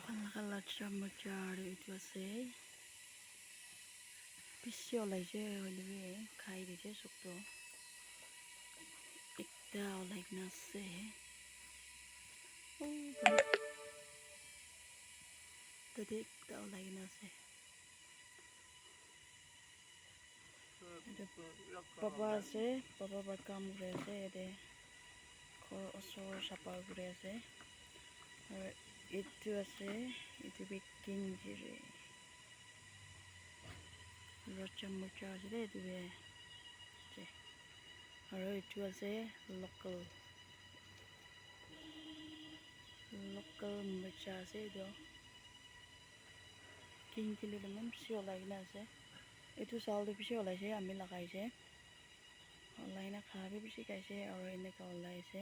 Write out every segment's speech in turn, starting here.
Kalat mucar itu আছে বেশি ওলাইছে হইলে খাই দিছে শুক্তো একটা ওলাই না আছে তবে একটা ওলাই না আছে পাপা আছে পাপা বা কাম করে আছে এতে ঘর ওচৰ চাফা কৰি আছে আৰু এইটো আছে এইটো বিকিং জিৰে ৰচা মুচা আছে দে এইটো আৰু এইটো আছে লোকেল মুচা আছে এইটো কিং চিলি লেমন বেছি ওলাই কিনে আছে এইটো চাউলটো বেছি ওলাইছে আমি লগাইছে ওলাই কিনে খাবি বেছি খাইছে আৰু এনেকুৱা ওলাইছে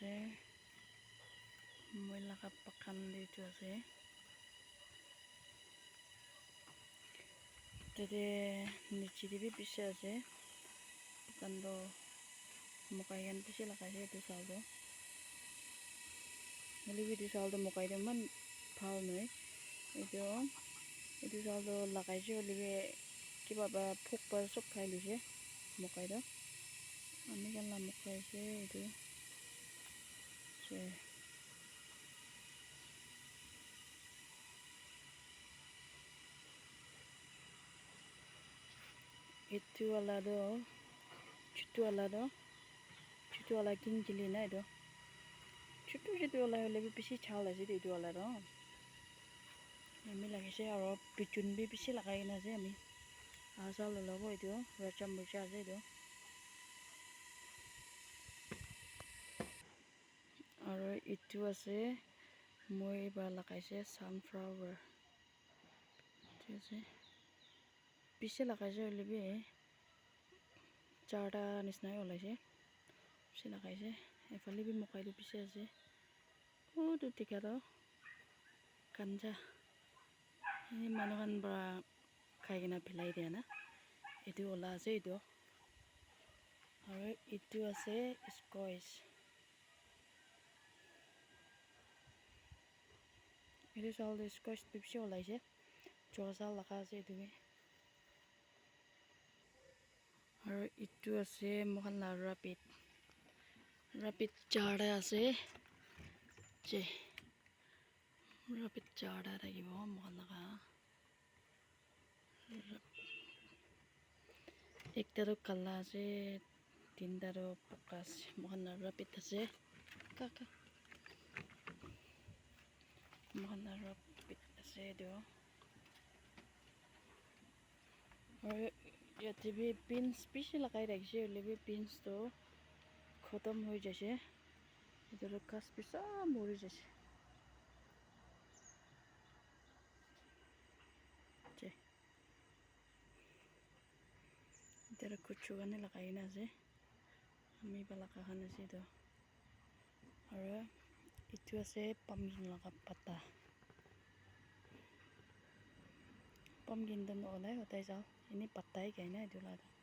আছে মই লাগা পাকান দিটো আছে তাতে নিচে দিবি পিছে আছে পাকান্দ মকাইগান পিছে লাগাইছে এইটো চাউলটো হলিবিটো চাউলটো মকাইটো ইমান ভাল নহয় এইটো চাউলটো লাগাইছে হলিবি কিবা বা ফোক বা চব খাই লৈছে মকাইটো আমি কেলা মকাইছে এইটো itu alado cutu ala king chili na itu cutu ala lebih bisi chal aja itu alado kami lagi sih aro picun bi bisi lagai na sih kami asal lolobo itu racam mucha aja itu aro itu ase moi ba lagai sih sunflower itu sih পিছে লাগাইছে হলিবি চাৰটা নিচিনাই ওলাইছে পিছে লাগাইছে এফালে B মকাইটো পিছে আছে তো টিকাটো কাঞ্জা এই মানুহখন পৰা খাই কিনে পেলাই দিয়া না এইটো ওলা আছে এইটো আৰু এইটো আছে স্কোয়াচ এইটো চাউল স্কোয়াচ পিছে ওলাইছে জহা চাউল লাগা আছে এইটো আৰু ইটো আছে মহান ৰাপিড চাৰা আছে যে ৰাপিড চাৰা থাকিব মহান লগা একটাৰো কালা আছে তিনটাৰো পকা আছে মহান ৰাপিড আছে কাকা মহান ৰাপিড আছে এইটো আৰু ইয়াতে বি পিন্স পিছে লগাই ৰাখিছে হ'লে বি পিন্সটো খতম হৈ যাইছে এইটোৰ কাজ পিছা মৰি যাইছে এটাৰ কুচু কাৰণে লগাই কিনে আছে আমি লগা খান আছে এইটো আৰু এইটো আছে পামকিন লগা পাতা পামকিনটো নহ'লে সদায় যাওঁ এনেই পাতাই খাই না এইটো লগা